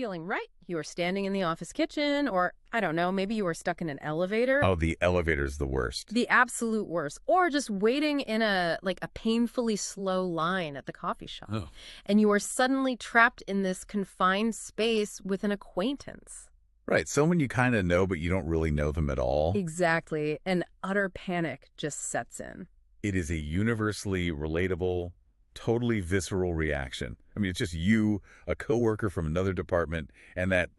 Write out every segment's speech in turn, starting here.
feeling, right? You were standing in the office kitchen, or I don't know, maybe you were stuck in an elevator. Oh, the elevator's the worst. The absolute worst. Or just waiting in a painfully slow line at the coffee shop. Oh. And you are suddenly trapped in this confined space with an acquaintance. Right, someone you kind of know, but you don't really know them at all. Exactly. And utter panic just sets in. It is a universally relatable, totally visceral reaction. I mean, it's just you, a coworker from another department, and that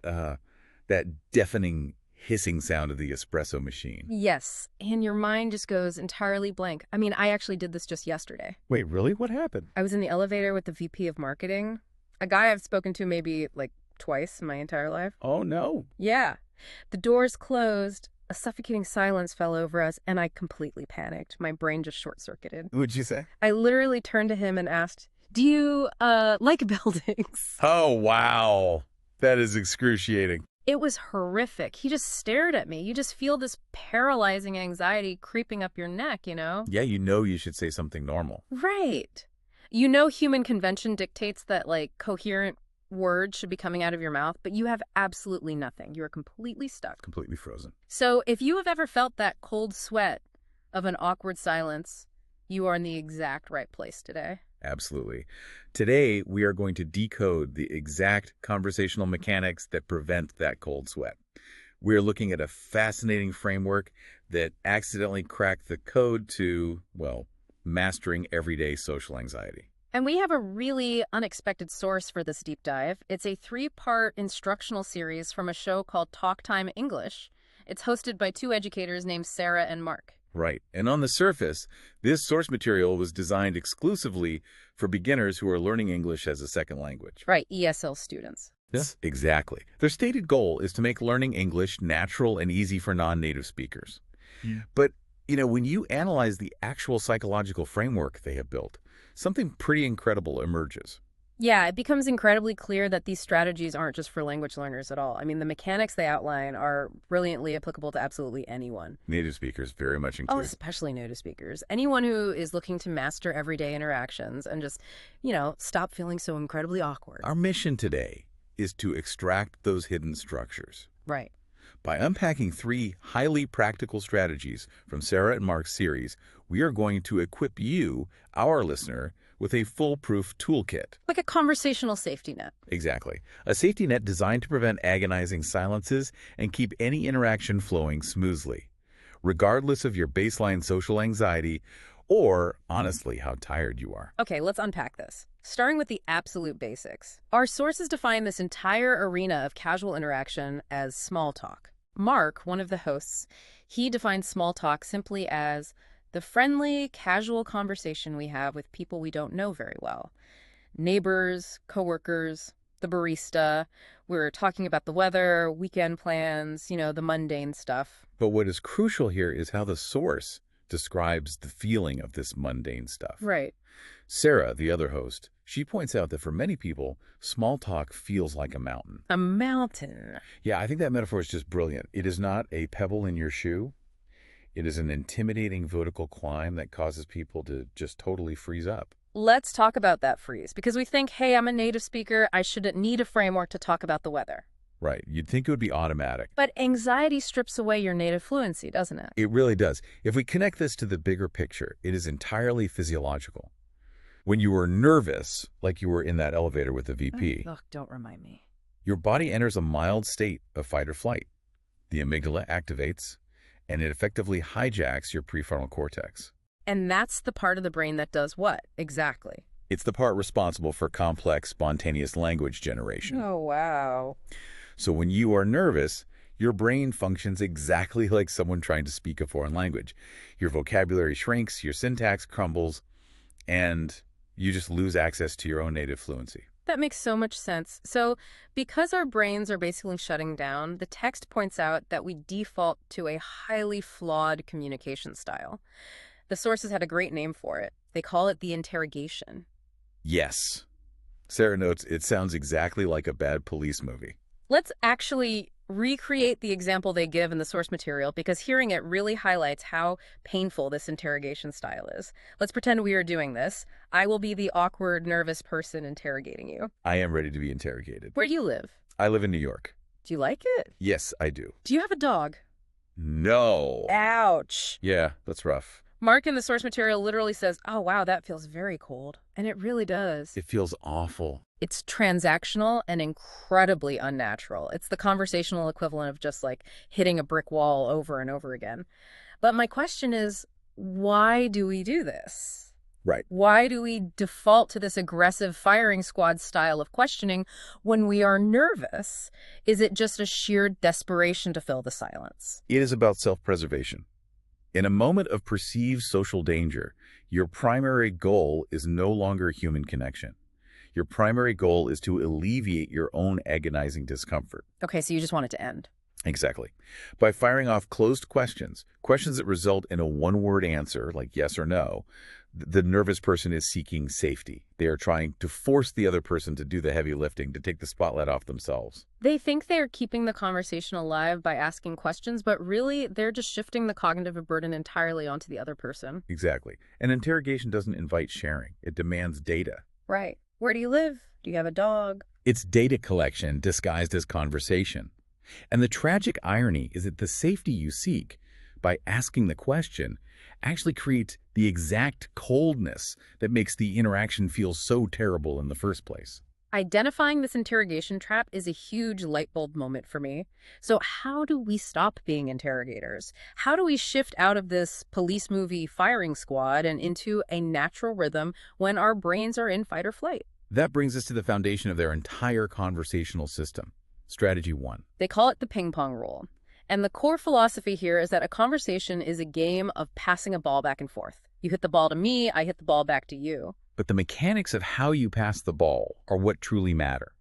deafening hissing sound of the espresso machine. Yes. And your mind just goes entirely blank. I mean, I actually did this just yesterday. Wait, really? What happened? I was in the elevator with the VP of marketing, a guy I've spoken to maybe like twice in my entire life. Oh, no. Yeah. The doors closed, a suffocating silence fell over us, and I completely panicked. My brain just short-circuited. What'd you say? I literally turned to him and asked, "Do you, like buildings?" Oh, wow. That is excruciating. It was horrific. He just stared at me. You just feel this paralyzing anxiety creeping up your neck, you know? Yeah, you know you should say something normal. Right. You know human convention dictates that, like, coherent words should be coming out of your mouth, but you have absolutely nothing. You are completely stuck. Completely frozen. So if you have ever felt that cold sweat of an awkward silence, you are in the exact right place today. Absolutely. Today, we are going to decode the exact conversational mechanics that prevent that cold sweat. We're looking at a fascinating framework that accidentally cracked the code to, well, mastering everyday social anxiety. And we have a really unexpected source for this deep dive. It's a 3-part instructional series from a show called Talk Time English. It's hosted by 2 educators named Sarah and Mark. Right. And on the surface, this source material was designed exclusively for beginners who are learning English as a second language. Right, ESL students. Yes, exactly. Their stated goal is to make learning English natural and easy for non-native speakers. Yeah. But, when you analyze the actual psychological framework they have built, something pretty incredible emerges. Yeah, it becomes incredibly clear that these strategies aren't just for language learners at all. I mean, the mechanics they outline are brilliantly applicable to absolutely anyone. Native speakers very much Oh, included. especially native speakers. Anyone who is looking to master everyday interactions and just, stop feeling so incredibly awkward. Our mission today is to extract those hidden structures. Right. By unpacking 3 highly practical strategies from Sarah and Mark's series, we are going to equip you, our listener, with a foolproof toolkit. Like a conversational safety net. Exactly. A safety net designed to prevent agonizing silences and keep any interaction flowing smoothly, regardless of your baseline social anxiety or, honestly, how tired you are. Okay, let's unpack this. Starting with the absolute basics. Our sources define this entire arena of casual interaction as small talk. Mark, one of the hosts, he defines small talk simply as the friendly, casual conversation we have with people we don't know very well. Neighbors, coworkers, the barista. We're talking about the weather, weekend plans, the mundane stuff. But what is crucial here is how the source describes the feeling of this mundane stuff. Right. Sarah, the other host, she points out that for many people, small talk feels like a mountain. A mountain. Yeah, I think that metaphor is just brilliant. It is not a pebble in your shoe. It is an intimidating vertical climb that causes people to just totally freeze up. Let's talk about that freeze, because we think, hey, I'm a native speaker, I shouldn't need a framework to talk about the weather. Right. You'd think it would be automatic. But anxiety strips away your native fluency, doesn't it? It really does. If we connect this to the bigger picture, it is entirely physiological. When you are nervous, like you were in that elevator with the VP, Ugh, don't remind me. your body enters a mild state of fight or flight. The amygdala activates, and it effectively hijacks your prefrontal cortex. And that's the part of the brain that does what, exactly? It's the part responsible for complex, spontaneous language generation. Oh, wow. So when you are nervous, your brain functions exactly like someone trying to speak a foreign language. Your vocabulary shrinks, your syntax crumbles, and you just lose access to your own native fluency. That makes so much sense. So because our brains are basically shutting down, the text points out that we default to a highly flawed communication style. The sources had a great name for it. They call it the interrogation. Yes. Sarah notes it sounds exactly like a bad police movie. Let's actually recreate the example they give in the source material, because hearing it really highlights how painful this interrogation style is. Let's pretend we are doing this. I will be the awkward, nervous person interrogating you. I am ready to be interrogated. Where do you live? I live in New York. Do you like it? Yes, I do. Do you have a dog? No. Ouch. Yeah, that's rough. Mark in the source material literally says, oh, wow, that feels very cold. And it really does. It feels awful. It's transactional and incredibly unnatural. It's the conversational equivalent of just like hitting a brick wall over and over again. But my question is, why do we do this? Right. Why do we default to this aggressive firing squad style of questioning when we are nervous? Is it just a sheer desperation to fill the silence? It is about self-preservation. In a moment of perceived social danger, your primary goal is no longer human connection. Your primary goal is to alleviate your own agonizing discomfort. Okay, so you just want it to end. Exactly. By firing off closed questions, questions that result in a one-word answer, like yes or no, the nervous person is seeking safety. They are trying to force the other person to do the heavy lifting, to take the spotlight off themselves. They think they're keeping the conversation alive by asking questions, but really they're just shifting the cognitive burden entirely onto the other person. Exactly. An interrogation doesn't invite sharing. It demands data. Right. Where do you live? Do you have a dog? It's data collection disguised as conversation. And the tragic irony is that the safety you seek by asking the question actually creates the exact coldness that makes the interaction feel so terrible in the first place. Identifying this interrogation trap is a huge light bulb moment for me. So how do we stop being interrogators? How do we shift out of this police movie firing squad and into a natural rhythm when our brains are in fight or flight? That brings us to the foundation of their entire conversational system. Strategy 1. They call it the ping pong rule. And the core philosophy here is that a conversation is a game of passing a ball back and forth. You hit the ball to me, I hit the ball back to you. But the mechanics of how you pass the ball are what truly matter.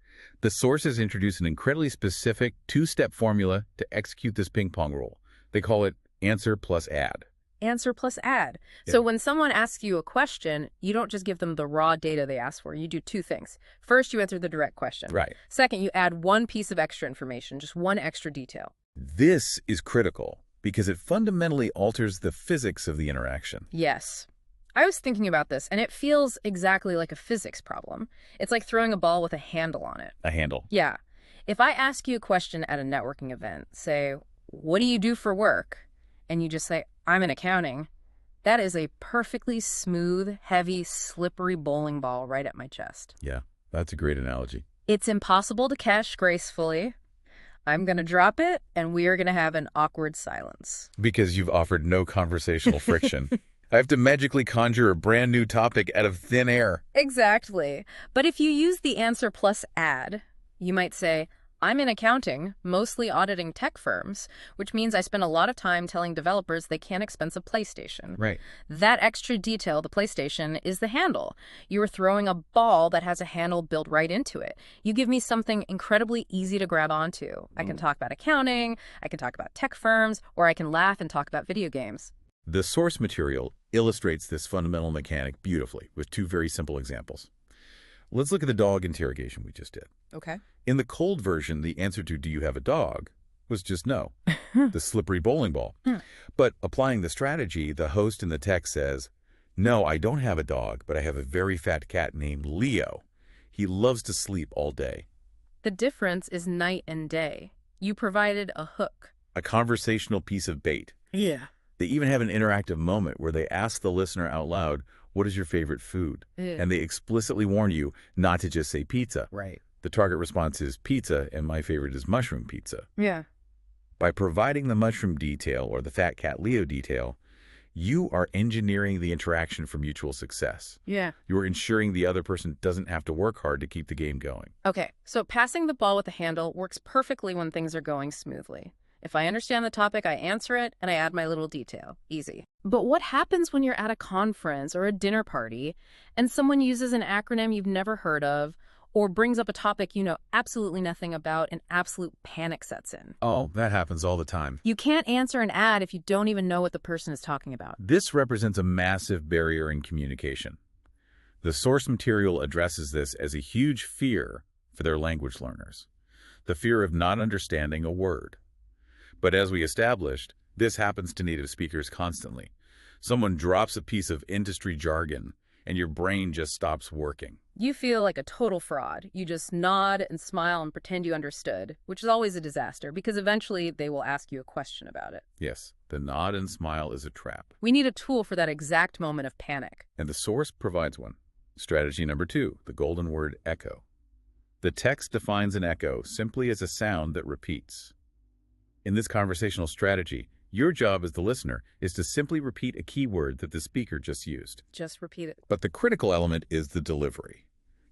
The sources introduce an incredibly specific two-step formula to execute this ping pong rule. They call it answer plus add. Answer plus add. Yeah. So when someone asks you a question, you don't just give them the raw data they asked for. You do two things. First, you answer the direct question. Right. Second, you add one piece of extra information, just one extra detail. This is critical because it fundamentally alters the physics of the interaction. Yes. I was thinking about this, and it feels exactly like a physics problem. It's like throwing a ball with a handle on it. A handle. Yeah. If I ask you a question at a networking event, say, what do you do for work? And you just say, I'm in accounting. That is a perfectly smooth, heavy, slippery bowling ball right at my chest. Yeah, that's a great analogy. It's impossible to catch gracefully. I'm going to drop it, and we are going to have an awkward silence. Because you've offered no conversational friction. I have to magically conjure a brand new topic out of thin air. Exactly. But if you use the answer plus add, you might say, I'm in accounting, mostly auditing tech firms, which means I spend a lot of time telling developers they can't expense a PlayStation. Right. That extra detail, the PlayStation, is the handle. You are throwing a ball that has a handle built right into it. You give me something incredibly easy to grab onto. I can talk about accounting, I can talk about tech firms, or I can laugh and talk about video games. The source material illustrates this fundamental mechanic beautifully with two very simple examples. Let's look at the dog interrogation we just did. Okay. In the cold version, the answer to do you have a dog was just no, the slippery bowling ball. But applying the strategy, the host in the text says, no, I don't have a dog, but I have a very fat cat named Leo. He loves to sleep all day. The difference is night and day. You provided a hook. A conversational piece of bait. Yeah. They even have an interactive moment where they ask the listener out loud, what is your favorite food? And they explicitly warn you not to just say pizza. Right. The target response is pizza, and my favorite is mushroom pizza. Yeah. By providing the mushroom detail or the fat cat Leo detail, you are engineering the interaction for mutual success. Yeah. You are ensuring the other person doesn't have to work hard to keep the game going. Okay, so passing the ball with a handle works perfectly when things are going smoothly. If I understand the topic, I answer it, and I add my little detail. Easy. But what happens when you're at a conference or a dinner party, and someone uses an acronym you've never heard of, or brings up a topic you know absolutely nothing about, and absolute panic sets in? Oh, that happens all the time. You can't answer an ad if you don't even know what the person is talking about. This represents a massive barrier in communication. The source material addresses this as a huge fear for their language learners, the fear of not understanding a word. But as we established, this happens to native speakers constantly. Someone drops a piece of industry jargon, and your brain just stops working. You feel like a total fraud. You just nod and smile and pretend you understood, which is always a disaster because eventually they will ask you a question about it. Yes, the nod and smile is a trap. We need a tool for that exact moment of panic. And the source provides one. Strategy number 2, the golden word echo. The text defines an echo simply as a sound that repeats. In this conversational strategy, your job as the listener is to simply repeat a keyword that the speaker just used. Just repeat it. But the critical element is the delivery.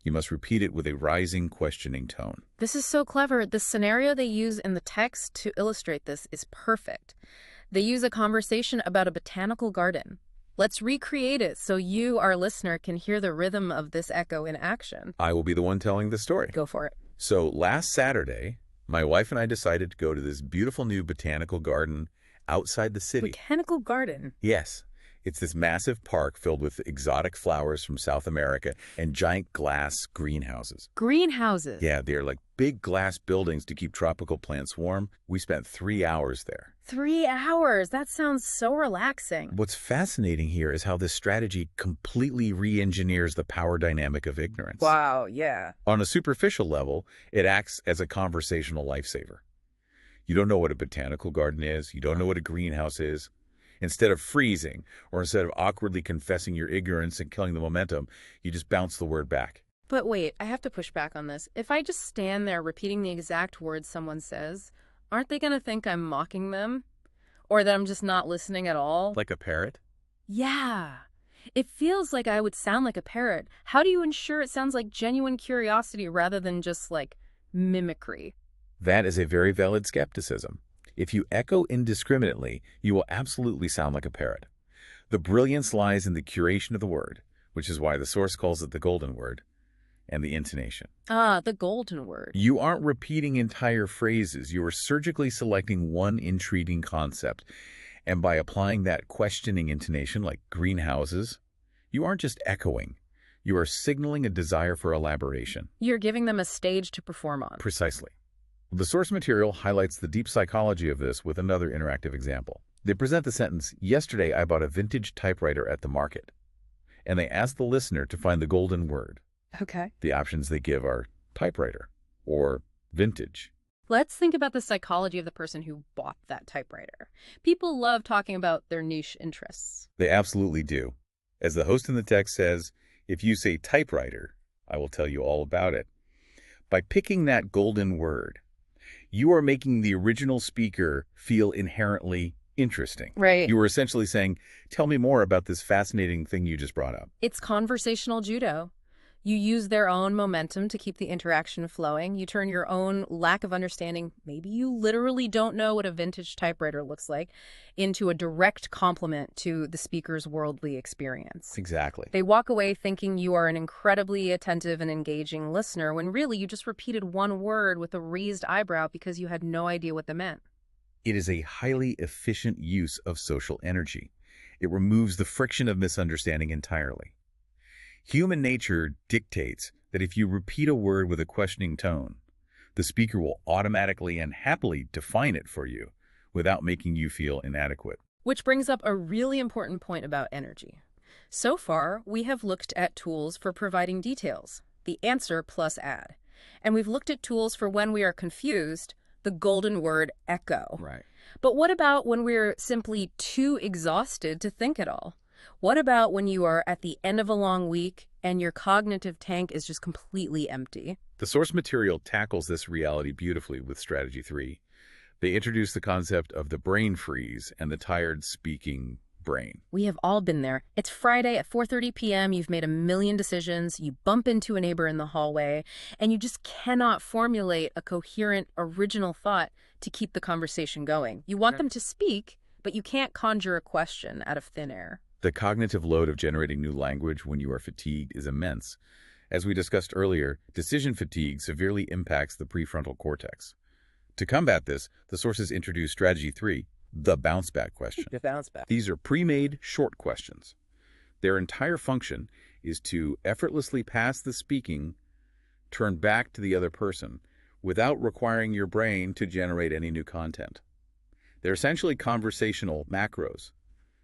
You must repeat it with a rising, questioning tone. This is so clever. The scenario they use in the text to illustrate this is perfect. They use a conversation about a botanical garden. Let's recreate it so you, our listener, can hear the rhythm of this echo in action. I will be the one telling the story. Go for it. So last Saturday, my wife and I decided to go to this beautiful new botanical garden outside the city. Botanical garden? Yes. It's this massive park filled with exotic flowers from South America and giant glass greenhouses. Greenhouses? Yeah, they're like big glass buildings to keep tropical plants warm. We spent 3 hours there. 3 hours? That sounds so relaxing. What's fascinating here is how this strategy completely re-engineers the power dynamic of ignorance. Wow, yeah. On a superficial level, it acts as a conversational lifesaver. You don't know what a botanical garden is. You don't know what a greenhouse is. Instead of freezing, or instead of awkwardly confessing your ignorance and killing the momentum, you just bounce the word back. But wait, I have to push back on this. If I just stand there repeating the exact words someone says, aren't they going to think I'm mocking them? Or that I'm just not listening at all? Like a parrot? Yeah. It feels like I would sound like a parrot. How do you ensure it sounds like genuine curiosity rather than just like mimicry? That is a very valid skepticism. If you echo indiscriminately, you will absolutely sound like a parrot. The brilliance lies in the curation of the word, which is why the source calls it the golden word, and the intonation. Ah, the golden word. You aren't repeating entire phrases. You are surgically selecting one intriguing concept. And by applying that questioning intonation like greenhouses, you aren't just echoing. You are signaling a desire for elaboration. You're giving them a stage to perform on. Precisely. The source material highlights the deep psychology of this with another interactive example. They present the sentence, "Yesterday I bought a vintage typewriter at the market." And they ask the listener to find the golden word. Okay. The options they give are typewriter or vintage. Let's think about the psychology of the person who bought that typewriter. People love talking about their niche interests. They absolutely do. As the host in the text says, if you say typewriter, I will tell you all about it. By picking that golden word, you are making the original speaker feel inherently interesting. Right. You are essentially saying, tell me more about this fascinating thing you just brought up. It's conversational judo. You use their own momentum to keep the interaction flowing. You turn your own lack of understanding, maybe you literally don't know what a vintage typewriter looks like, into a direct compliment to the speaker's worldly experience. Exactly. They walk away thinking you are an incredibly attentive and engaging listener when really you just repeated one word with a raised eyebrow because you had no idea what they meant. It is a highly efficient use of social energy. It removes the friction of misunderstanding entirely. Human nature dictates that if you repeat a word with a questioning tone, the speaker will automatically and happily define it for you without making you feel inadequate. Which brings up a really important point about energy. So far, we have looked at tools for providing details, the answer plus add. And we've looked at tools for when we are confused, the golden word echo. Right. But what about when we're simply too exhausted to think at all? What about when you are at the end of a long week and your cognitive tank is just completely empty? The source material tackles this reality beautifully with Strategy 3. They introduce the concept of the brain freeze and the tired speaking brain. We have all been there. It's Friday at 4:30 p.m. You've made a million decisions. You bump into a neighbor in the hallway, and you just cannot formulate a coherent, original thought to keep the conversation going. You want them to speak, but you can't conjure a question out of thin air. The cognitive load of generating new language when you are fatigued is immense. As we discussed earlier, decision fatigue severely impacts the prefrontal cortex. To combat this, the sources introduce Strategy 3, the bounce back question. The bounce back. These are pre-made short questions. Their entire function is to effortlessly pass the speaking, turn back to the other person, without requiring your brain to generate any new content. They're essentially conversational macros,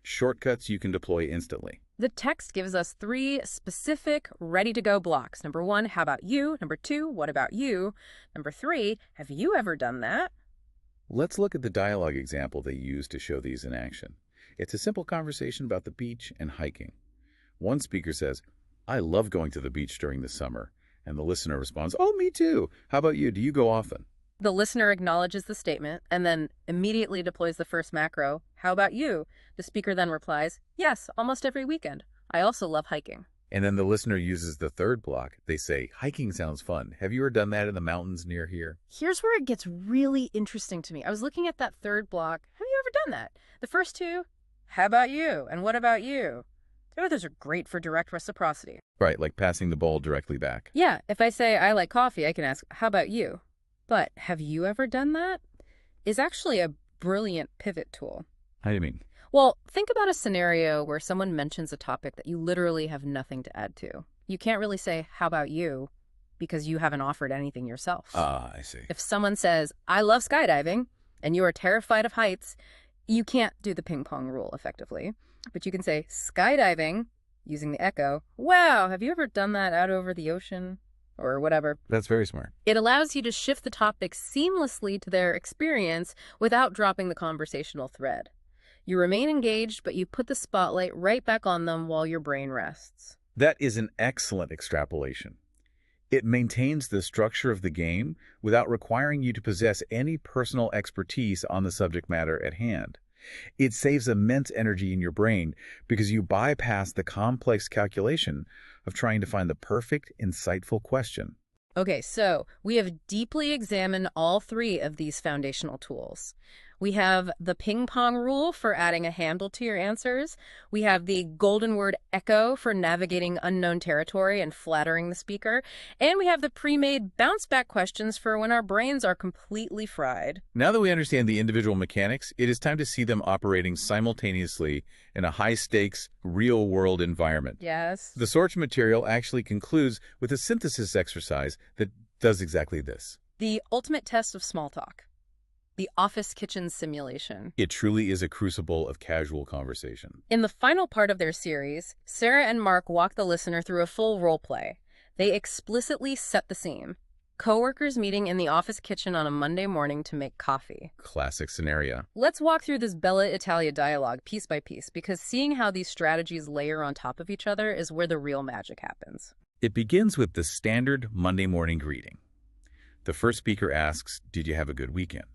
shortcuts you can deploy instantly. The text gives us 3 specific, ready-to-go blocks. Number 1, how about you? Number 2, what about you? Number 3, have you ever done that? Let's look at the dialogue example they use to show these in action. It's a simple conversation about the beach and hiking. One speaker says, I love going to the beach during the summer. And the listener responds, oh, me too. How about you? Do you go often? The listener acknowledges the statement and then immediately deploys the first macro. How about you? The speaker then replies, yes, almost every weekend. I also love hiking. And then the listener uses the third block. They say, hiking sounds fun. Have you ever done that in the mountains near here? Here's where it gets really interesting to me. I was looking at that third block. Have you ever done that? The first 2, how about you? And what about you? Oh, those are great for direct reciprocity. Right, like passing the ball directly back. Yeah, if I say I like coffee, I can ask, how about you? But have you ever done that? Is actually a brilliant pivot tool. How do you mean? Well, think about a scenario where someone mentions a topic that you literally have nothing to add to. You can't really say, how about you? Because you haven't offered anything yourself. Ah, I see. If someone says, I love skydiving, and you are terrified of heights, you can't do the ping pong rule effectively. But you can say, skydiving, using the echo. Wow, have you ever done that out over the ocean? Or whatever. That's very smart. It allows you to shift the topic seamlessly to their experience without dropping the conversational thread. You remain engaged, but you put the spotlight right back on them while your brain rests. That is an excellent extrapolation. It maintains the structure of the game without requiring you to possess any personal expertise on the subject matter at hand. It saves immense energy in your brain because you bypass the complex calculation of trying to find the perfect, insightful question. Okay, so we have deeply examined all 3 of these foundational tools. We have the ping pong rule for adding a handle to your answers. We have the golden word echo for navigating unknown territory and flattering the speaker. And we have the pre-made bounce back questions for when our brains are completely fried. Now that we understand the individual mechanics, it is time to see them operating simultaneously in a high-stakes, real-world environment. Yes. The source material actually concludes with a synthesis exercise that does exactly this. The ultimate test of small talk. The office kitchen simulation. It truly is a crucible of casual conversation. In the final part of their series, Sarah and Mark walk the listener through a full role play. They explicitly set the scene. Coworkers meeting in the office kitchen on a Monday morning to make coffee. Classic scenario. Let's walk through this Bella Italia dialogue piece by piece, because seeing how these strategies layer on top of each other is where the real magic happens. It begins with the standard Monday morning greeting. The first speaker asks, did you have a good weekend?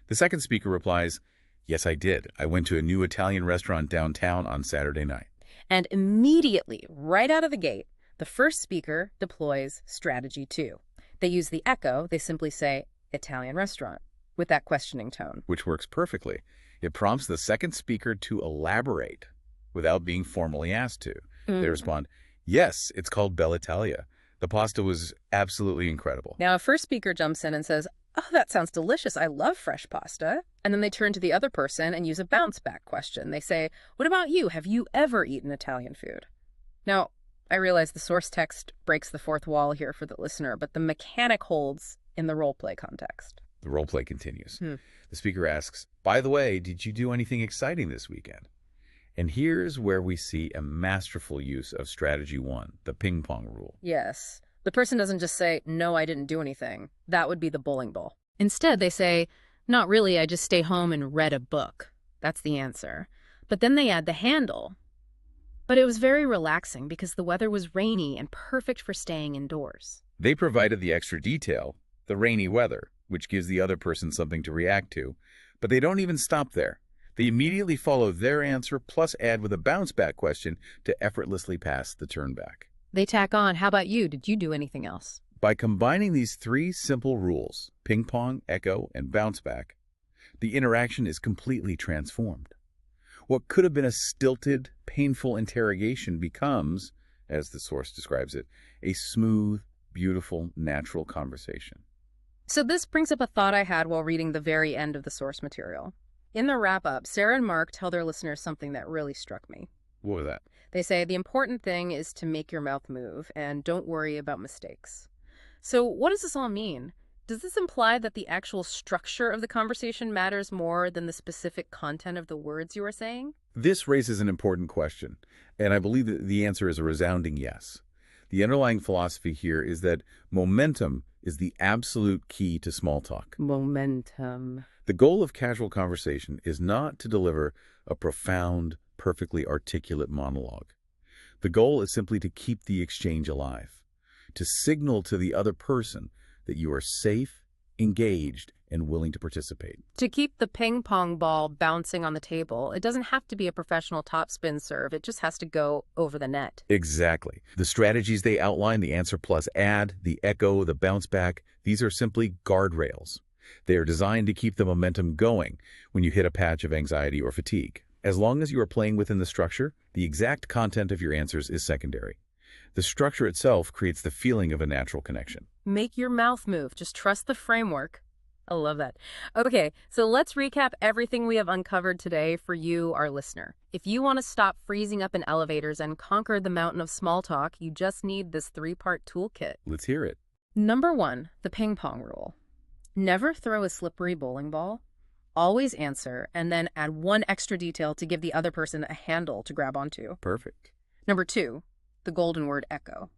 The second speaker replies, yes, I did. I went to a new Italian restaurant downtown on Saturday night. And immediately, right out of the gate, the first speaker deploys strategy 2. They use the echo. They simply say, Italian restaurant, with that questioning tone. Which works perfectly. It prompts the second speaker to elaborate without being formally asked to. They respond, yes, it's called Bella Italia. The pasta was absolutely incredible. Now, a first speaker jumps in and says, oh, that sounds delicious. I love fresh pasta. And then they turn to the other person and use a bounce back question. They say, what about you? Have you ever eaten Italian food? Now, I realize the source text breaks the fourth wall here for the listener, but the mechanic holds in the role play context. The role play continues. The speaker asks, by the way, did you do anything exciting this weekend? And here's where we see a masterful use of strategy 1, the ping pong rule. Yes. The person doesn't just say, no, I didn't do anything. That would be the bowling ball. Instead, they say, not really, I just stayed home and read a book. That's the answer. But then they add the handle. But it was very relaxing because the weather was rainy and perfect for staying indoors. They provided the extra detail, the rainy weather, which gives the other person something to react to. But they don't even stop there. They immediately follow their answer plus add with a bounce back question to effortlessly pass the turn back. They tack on, how about you? Did you do anything else? By combining these 3 simple rules, ping pong, echo, and bounce back, the interaction is completely transformed. What could have been a stilted, painful interrogation becomes, as the source describes it, a smooth, beautiful, natural conversation. So this brings up a thought I had while reading the very end of the source material. In the wrap-up, Sarah and Mark tell their listeners something that really struck me. What was that? They say the important thing is to make your mouth move and don't worry about mistakes. So what does this all mean? Does this imply that the actual structure of the conversation matters more than the specific content of the words you are saying? This raises an important question, and I believe that the answer is a resounding yes. The underlying philosophy here is that momentum is the absolute key to small talk. Momentum. The goal of casual conversation is not to deliver a profound, perfectly articulate monologue. The goal is simply to keep the exchange alive, to signal to the other person that you are safe, engaged, and willing to participate. To keep the ping pong ball bouncing on the table, it doesn't have to be a professional topspin serve. It just has to go over the net. Exactly. The strategies they outline, the answer plus add, the echo, the bounce back, these are simply guardrails. They are designed to keep the momentum going when you hit a patch of anxiety or fatigue. As long as you are playing within the structure, the exact content of your answers is secondary. The structure itself creates the feeling of a natural connection. Make your mouth move. Just trust the framework. I love that. Okay, so let's recap everything we have uncovered today for you, our listener. If you want to stop freezing up in elevators and conquer the mountain of small talk, you just need this 3-part toolkit. Let's hear it. Number 1, the ping pong rule. Never throw a slippery bowling ball. Always answer, and then add one extra detail to give the other person a handle to grab onto. Perfect. Number 2, the golden word echo.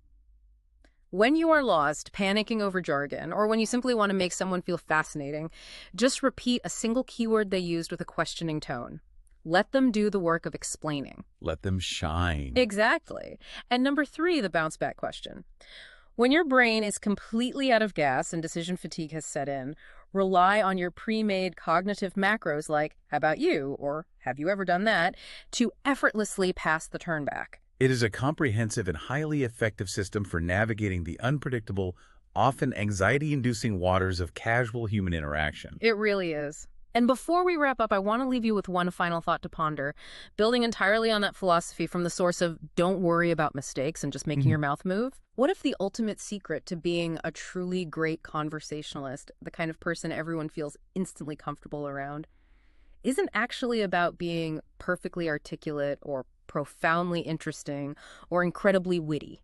When you are lost, panicking over jargon, or when you simply want to make someone feel fascinating, just repeat a single keyword they used with a questioning tone. Let them do the work of explaining. Let them shine. Exactly. And number 3, the bounce back question. When your brain is completely out of gas and decision fatigue has set in, rely on your pre-made cognitive macros like, how about you, or have you ever done that, to effortlessly pass the turn back. It is a comprehensive and highly effective system for navigating the unpredictable, often anxiety-inducing waters of casual human interaction. It really is. And before we wrap up, I want to leave you with one final thought to ponder, building entirely on that philosophy from the source of don't worry about mistakes and just making your mouth move. What if the ultimate secret to being a truly great conversationalist, the kind of person everyone feels instantly comfortable around, isn't actually about being perfectly articulate or profoundly interesting or incredibly witty?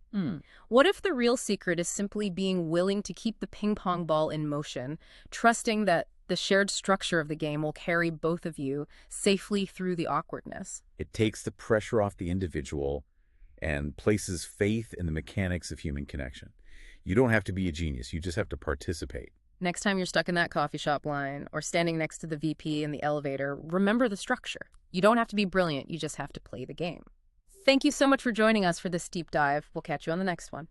What if the real secret is simply being willing to keep the ping pong ball in motion, trusting that the shared structure of the game will carry both of you safely through the awkwardness? It takes the pressure off the individual and places faith in the mechanics of human connection. You don't have to be a genius. You just have to participate. Next time you're stuck in that coffee shop line or standing next to the VP in the elevator, remember the structure. You don't have to be brilliant. You just have to play the game. Thank you so much for joining us for this deep dive. We'll catch you on the next one.